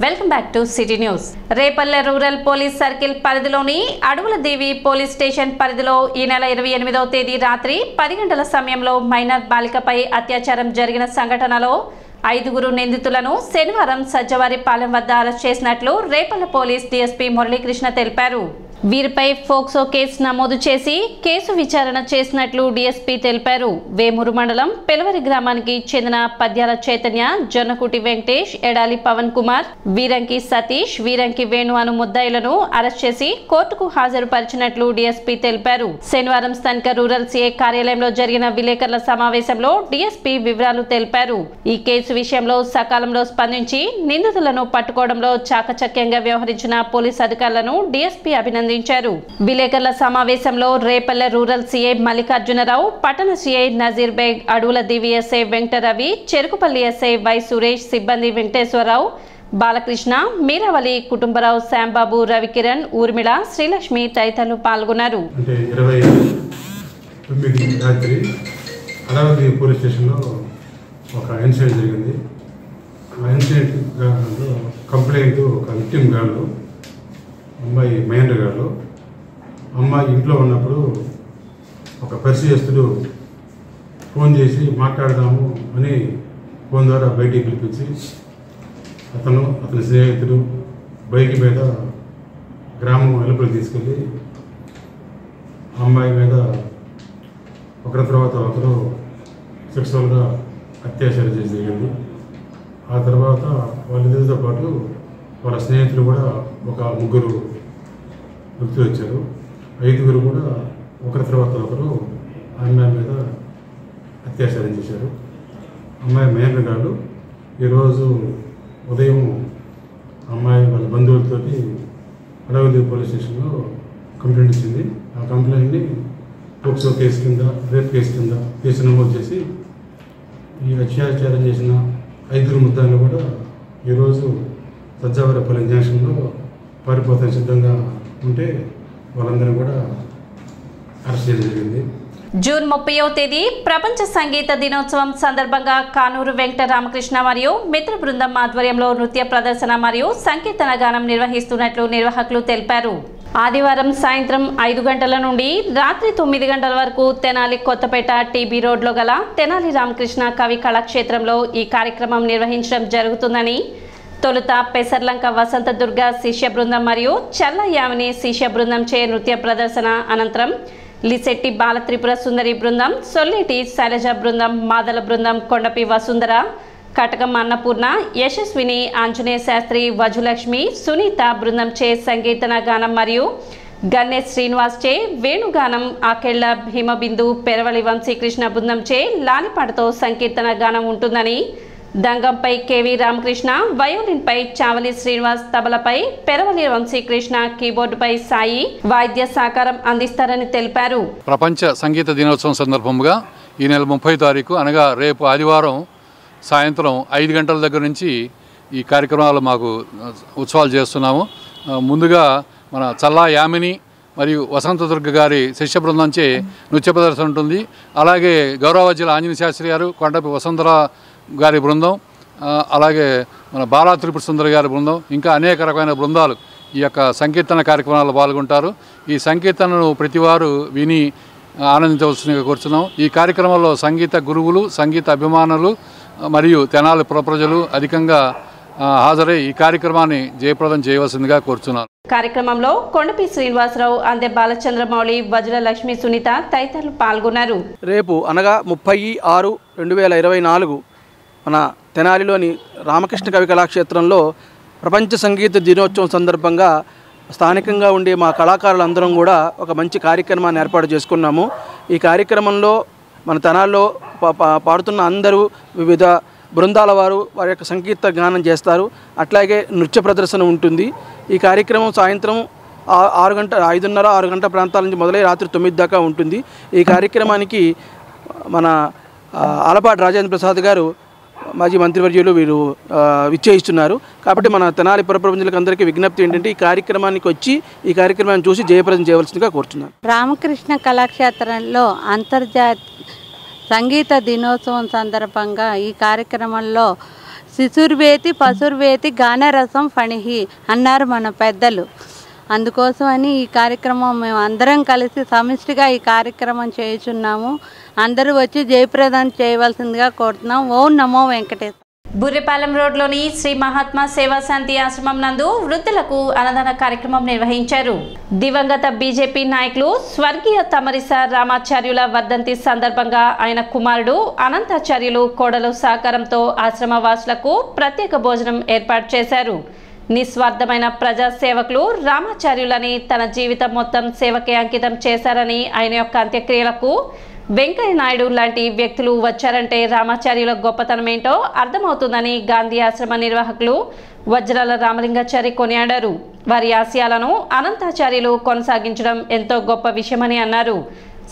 Welcome back to city news. Repalle rural police circle పరిధిలోని అడవుల దేవి police station పరిధిలో ఈ నెల 28వ తేదీ రాత్రి 10 గంటల సమయంలో మైనర్ బాలికపై అత్యాచారం జరిగిన సంఘటనలో 5 నిందితులను శనివారం సజ్జవారిపాలెం వద్ద అరెస్ట్ చేసినట్లు రేపల్లె పోలీస్ డీఎస్పీ మురళీకృష్ణ తెలిపారు. వీరిపై ఫోక్సో కేసు నమోదు చేసి కేసు విచారణ చేసినట్లు డీఎస్పీ తెలిపారు. వేమూరు మండలం పెలవరి గ్రామానికి చెందిన పద్యాల చైతన్య, జొన్నకుటి వెంకటేష్, ఎడాలి పవన్ కుమార్, వీరంకి సతీష్, వీరంకి వేణు అను ముద్దాయిలను అరెస్ట్ చేసి కోర్టుకు హాజరుపరిచినట్లు డీఎస్పీ తెలిపారు. శనివారం స్థానిక రూరల్ సీఐ కార్యాలయంలో జరిగిన విలేకరుల సమావేశంలో డీఎస్పీ వివరాలు తెలిపారు. ఈ కేసు విషయంలో సకాలంలో స్పందించి నిందితులను పట్టుకోవడంలో చాకచక్యంగా వ్యవహరించిన పోలీసు అధికారులను డీఎస్పీ అభినందించారు. విలేకరుల సమావేశంలో రేపల్లె రూరల్ సీఐ మల్లికార్జునరావు, పట్టణ CI Nazir Baig, Adavula Divi SI Venkataravi, Cherukupalli SI Y Suresh, సిబ్బంది వెంకటేశ్వరరావు, బాలకృష్ణ, మీరావళి, కుటుంబరావు, శ్యాంబాబు, రవికిరణ్, ఊర్మిళ, శ్రీలక్ష్మి తదితరులు పాల్గొన్నారు. అమ్మాయి మహేంద్ర గారు అమ్మాయి ఇంట్లో ఉన్నప్పుడు ఒక పరిచయస్తుడు ఫోన్ చేసి మాట్లాడదాము అని ఫోన్ ద్వారా బయటికి పిలిపించి అతని స్నేహితుడు బైక్ మీద గ్రామం వెలుపలు తీసుకెళ్ళి అమ్మాయి మీద ఒకరి తర్వాత ఒకరు సెక్సువల్గా అత్యాచారం చేసి జరిగింది. ఆ తర్వాత వాళ్ళిద్దరితో పాటు వాళ్ళ స్నేహితులు కూడా ఒక 3 వ్యక్తులు వచ్చారు. 5 కూడా ఒకరి తర్వాత ఒకరు అమ్మాయి మీద అత్యాచారం చేశారు. అమ్మాయి మహేంద్ర గారు ఈరోజు ఉదయం అమ్మాయి వాళ్ళ బంధువులతోటి అడవుల పోలీస్ స్టేషన్లో కంప్లైంట్ ఇచ్చింది. ఆ కంప్లైంట్ని పోక్సో కేసు కింద, రేప్ కేసు కింద కేసు నమోదు చేసి ఈ అత్యాచారం చేసిన 5 ముద్దాయిలు కూడా ఈరోజు సజ్జావారిపాలెం జంక్షన్లో పారిపోతానికి సిద్ధంగా ఉంటే వాళ్ళందరూ కూడా అరెస్ట్ చేయడం జరిగింది. జూన్ 30వ తేదీ ప్రపంచ సంగీత దినోత్సవం సందర్భంగా కానూరు వెంకట రామకృష్ణ మరియు మిత్ర బృందం ఆధ్వర్యంలో నృత్య ప్రదర్శన మరియు సంకీర్తన గానం నిర్వహిస్తున్నట్లు నిర్వాహకులు తెలిపారు. ఆదివారం సాయంత్రం 5 గంటల నుండి రాత్రి 9 గంటల వరకు తెనాలి కొత్తపేట టీబీ రోడ్లో గల తెనాలి రామకృష్ణ కవి కళాక్షేత్రంలో ఈ కార్యక్రమం నిర్వహించడం జరుగుతుందని తొలుత పెసర్లంక వసంత దుర్గ శిష్య బృందం మరియు చల్ల యామిని శిష్య బృందం చే నృత్య ప్రదర్శన అనంతరం లిసెట్టి బాల త్రిపుర సుందరి బృందం, సొల్లేటి శైలజ బృందం, మాదల బృందం, కొండపి వసుంధర, కటకం అన్నపూర్ణ, యశస్విని, ఆంజనేయ శాస్త్రి, వజులక్ష్మి, సునీత బృందం చే సంకీర్తన గానం మరియు గన్నే శ్రీనివాస్ చే వేణుగానం, ఆకెళ్ల భీమబిందు, పెరవలి వంశీకృష్ణ బృందం చే లాలిపాటతో సంకీర్తన గానం ఉంటుందని, దంగంపై కేవీ రామకృష్ణ, వయోలిన్పై చావలి శ్రీనివాస్, తబలపై పెరవలి వంశీకృష్ణ, కీబోర్డుపై సాయి వాయిద్య సహకారం అందిస్తారని తెలిపారు. ప్రపంచ సంగీత దినోత్సవం సందర్భంగా ఈ నెల 30వ తారీఖు అనగా రేపు ఆదివారం సాయంత్రం 5 గంటల దగ్గర నుంచి ఈ కార్యక్రమాలు మాకు ఉత్సవాలు చేస్తున్నాము. ముందుగా మన చల్లా యామిని మరియు వసంత దుర్గ గారి శిష్య బృందంచే నృత్య ప్రదర్శన ఉంటుంది. అలాగే గౌరవజ్యుల ఆంజనేయ శాస్త్రి గారు, కొండపి వసుంధర గారి బృందం, అలాగే మన బాలా త్రిపుర సుందరి గారి బృందం, ఇంకా అనేక రకమైన బృందాలు ఈ యొక్క సంకీర్తన కార్యక్రమాల్లో పాల్గొంటారు. ఈ సంకీర్తనను ప్రతివారు విని ఆనందించవలసిందిగా కోరుచున్నాం. ఈ కార్యక్రమంలో సంగీత గురువులు, సంగీత అభిమానులు మరియు తెనాలి ప్రజలు అధికంగా హాజరై ఈ కార్యక్రమాన్ని జయప్రదం చేయవలసిందిగా కోరుచున్నారు. కార్యక్రమంలో కొండపి శ్రీనివాసరావు, అందే బాలచంద్రమౌళి, వజ్ర లక్ష్మి, సునీత తదితరులు పాల్గొన్నారు. రేపు అనగా 30/6/2024 మన తెనాలిలోని రామకృష్ణ కవి కళాక్షేత్రంలో ప్రపంచ సంగీత దినోత్సవం సందర్భంగా స్థానికంగా ఉండే మా కళాకారులందరం కూడా ఒక మంచి కార్యక్రమాన్ని ఏర్పాటు చేసుకున్నాము. ఈ కార్యక్రమంలో మన తెనాల్లో పాడుతున్న అందరూ వివిధ బృందాల వారి యొక్క సంగీత గానం చేస్తారు. అట్లాగే నృత్య ప్రదర్శన ఉంటుంది. ఈ కార్యక్రమం సాయంత్రం 5:30-6 గంటల ప్రాంతాల నుంచి మొదలై రాత్రి 9 దాకా ఉంటుంది. ఈ కార్యక్రమానికి మన ఆలపాటి రాజేంద్ర ప్రసాద్ గారు మాజీ మంత్రివర్యులు వీరు విచ్చేయిస్తున్నారు. కాబట్టి మన తెనాలి పురప్రజలకు అందరికీ విజ్ఞప్తి ఏంటంటే ఈ కార్యక్రమానికి వచ్చి ఈ కార్యక్రమాన్ని చూసి జయప్రదం చేయవలసిందిగా కోరుతున్నాను. రామకృష్ణ కళాక్షేత్రంలో అంతర్జాతీయ సంగీత దినోత్సవం సందర్భంగా ఈ కార్యక్రమంలో శిశుర్వేతి పశుర్వేతి గానరసం ఫణిహి అన్నారు మన పెద్దలు. అందుకోసమని ఈ కార్యక్రమం మేము అందరం కలిసి సమిష్టిగా ఈ కార్యక్రమం చేయుచున్నాము. అందరూ వచ్చి జయప్రదం చేయవలసిందిగా కోరుతున్నాం. ఓం నమో వెంకటేశ్వర. బుర్రిపాలెం రోడ్లోని శ్రీ మహాత్మా సేవా శాంతి ఆశ్రమం నందు వృద్ధులకు అన్నదాన కార్యక్రమం నిర్వహించారు. దివంగత బీజేపీ నాయకులు స్వర్గీయ తమరిస రామాచార్యుల వర్ధంతి సందర్భంగా ఆయన కుమారుడు అనంతాచార్యులు కోడలు సహకారంతో ఆశ్రమవాసులకు ప్రత్యేక భోజనం ఏర్పాటు చేశారు. నిస్వార్థమైన ప్రజా సేవకులు రామాచార్యులని తన జీవితం మొత్తం సేవకే అంకితం చేశారని, ఆయన యొక్క అంత్యక్రియలకు వెంకయ్య నాయుడు లాంటి వ్యక్తులు వచ్చారంటే రామాచార్యుల గొప్పతనం ఏంటో అర్థమవుతుందని గాంధీ ఆశ్రమ నిర్వాహకులు వజ్రాల రామలింగాచారి కొనియాడారు. వారి ఆశయాలను అనంతాచార్యులు కొనసాగించడం ఎంతో గొప్ప విషయమని అన్నారు.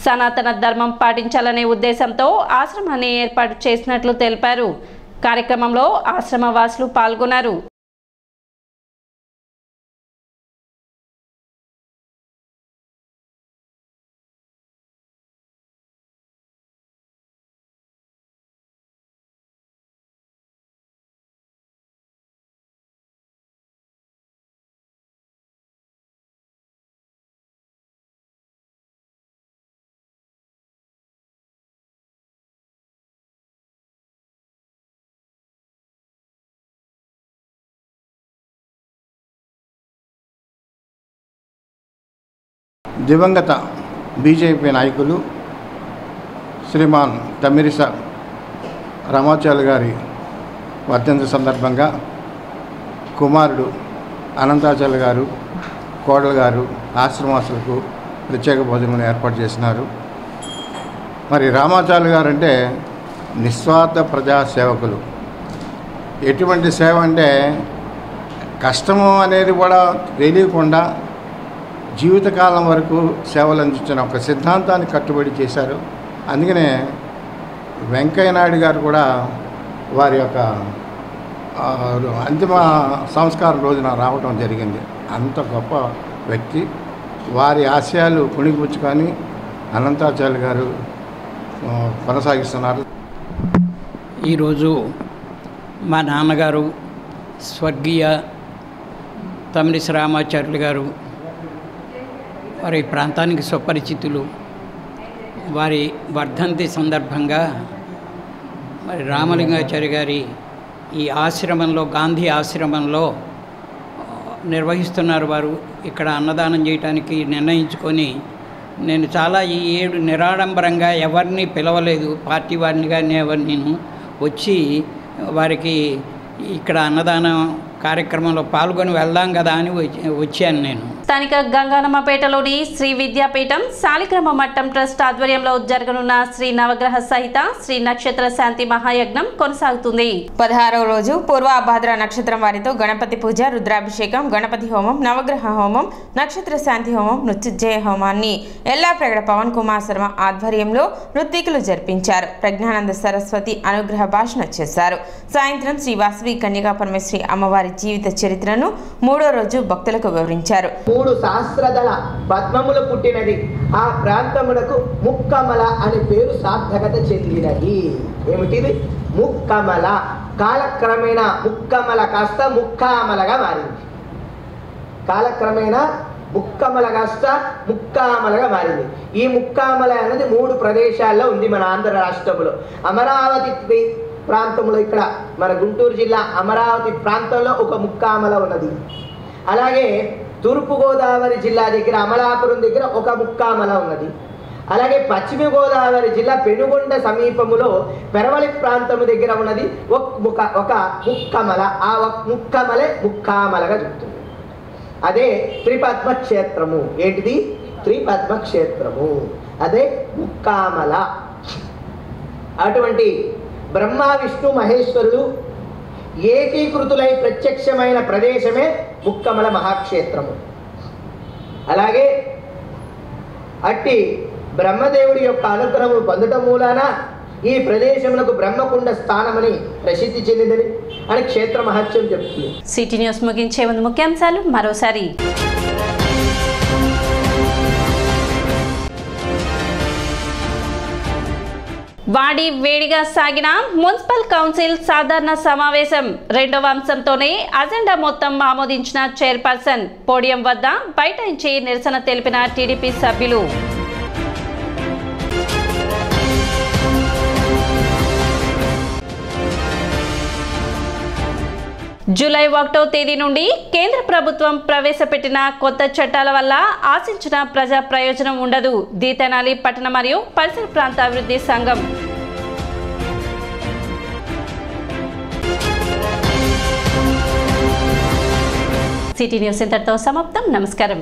సనాతన ధర్మం పాటించాలనే ఉద్దేశంతో ఆశ్రమాన్ని ఏర్పాటు చేసినట్లు తెలిపారు. కార్యక్రమంలో ఆశ్రమ వాసులు పాల్గొన్నారు. దివంగత బీజేపీ నాయకులు శ్రీమాన్ తమిరిస రామాచార్య గారి వర్ధంతి సందర్భంగా కుమారుడు అనంతాచార్య గారు, కోడలు గారు ఆశ్రమాసులకు ప్రత్యేక భోజనం ఏర్పాటు చేసినారు. మరి రామాచార్య గారు అంటే నిస్వార్థ ప్రజా సేవకులు. ఎటువంటి సేవ అంటే కష్టము అనేది కూడా తెలియకుండా జీవితకాలం వరకు సేవలు అందించిన ఒక సిద్ధాంతాన్ని కట్టుబడి చేశారు. అందుకనే వెంకయ్య నాయుడు గారు కూడా వారి యొక్క అంతిమ సంస్కారం రోజున రావడం జరిగింది. అంత గొప్ప వ్యక్తి. వారి ఆశయాలు పుణికిపుచ్చుకొని అనంతాచార్య గారు కొనసాగిస్తున్నారు. ఈరోజు మా నాన్నగారు స్వర్గీయ తమిరిస రామాచార్యులు గారు వారి ప్రాంతానికి సుపరిచితులు. వారి వర్ధంతి సందర్భంగా మరి రామలింగాచార్య గారి ఈ ఆశ్రమంలో, గాంధీ ఆశ్రమంలో నిర్వహిస్తున్నారు. వారు ఇక్కడ అన్నదానం చేయడానికి నిర్ణయించుకొని, నేను చాలా ఈ ఏడు నిరాడంబరంగా ఎవరిని పిలవలేదు, పార్టీ వారిని కానీ ఎవరిని, వచ్చి వారికి ఇక్కడ అన్నదానం కార్యక్రమంలో పాల్గొని వెళ్దాం కదా అని వచ్చాను నేను. స్థానిక గంగానమ్మపేటలోని శ్రీ విద్యాపీఠం శాలిగ్రామ మట్టం ట్రస్ట్ ఆధ్వర్యంలో జరగనున్న శ్రీ నవగ్రహ సహిత శ్రీ నక్షత్ర శాంతి మహాయజ్ఞం కొనసాగుతుంది. 16వ రోజు పూర్వాభాద్ర నక్షత్రం వారితో గణపతి పూజ, రుద్రాభిషేకం, గణపతి హోమం, నవగ్రహ హోమం, నక్షత్ర శాంతి హోమం, మృత్యుంజయ హోమాన్ని ఎల్లాప్రగడ పవన్ కుమార్ శర్మ ఆధ్వర్యంలో ఋత్వికులు జరిపించారు. ప్రజ్ఞానంద సరస్వతి అనుగ్రహ భాషణ చేశారు. సాయంత్రం శ్రీ వాసవి కన్యకా పరమేశ్వరి అమ్మవారి జీవిత చరిత్రను 3వ రోజు భక్తులకు వివరించారు. 3 సహస్రదళ పద్మములు పుట్టినది. ఆ ప్రాంతమునకు ముక్కమల అనే పేరు సార్థకత చెందినది. ఏమిటిది? ముక్కమల. కాలక్రమేణా ముక్కమల కాస్త ముక్కామలగా మారింది. కాలక్రమేణా ముక్కమల కాస్త ముక్కామలగా మారింది. ఈ ముక్కామల అనేది 3 ప్రదేశాల్లో ఉంది మన ఆంధ్ర రాష్ట్రంలో. అమరావతి ప్రాంతంలో, ఇక్కడ మన గుంటూరు జిల్లా అమరావతి ప్రాంతంలో ఒక ముక్కామల ఉన్నది. అలాగే తూర్పుగోదావరి జిల్లా దగ్గర అమలాపురం దగ్గర ఒక ముక్కామల ఉన్నది. అలాగే పశ్చిమ గోదావరి జిల్లా పెనుగొండ సమీపములో పెరవలి ప్రాంతము దగ్గర ఉన్నది ఒక ముక్కమల. ఆ ముక్కమలే ముక్కామలగా చెప్తుంది. అదే త్రిపద్మ క్షేత్రము. ఏంటిది? త్రిపద్మ క్షేత్రము. అదే ముక్కామల. అటువంటి బ్రహ్మ విష్ణు మహేశ్వరులు ఏకీకృతులై ప్రత్యక్షమైన ప్రదేశమే ముక్కమల మహాక్షేత్రము. అలాగే అట్టి బ్రహ్మదేవుడి యొక్క అనుగ్రహము పొందటం మూలాన ఈ ప్రదేశమునకు బ్రహ్మకుండ స్థానమని ప్రసిద్ధి చెందిందని అని క్షేత్ర మహత్యం చెప్తుంది. సిటీ న్యూస్ ముగించే ముందు ముఖ్యాంశాలు మరోసారి. వాడి వేడిగా సాగిన మున్సిపల్ కౌన్సిల్ సాధారణ సమావేశం 2వ అంశంతోనే అజెండా మొత్తం ఆమోదించిన చైర్పర్సన్ పోడియం వద్ద బైఠాయించి నిరసన తెలిపిన టీడీపీ సభ్యులు. జూలై 1వ తేదీ నుండి కేంద్ర ప్రభుత్వం ప్రవేశపెట్టిన కొత్త చట్టాల వల్ల ఆశించిన ప్రజా ప్రయోజనం ఉండదు. దీతనాలి పట్టణ మరియు పరిసర ప్రాంత అభివృద్ధి సంఘం. సిటీ న్యూస్ ఇంతటితో సమాప్తం. నమస్కారం.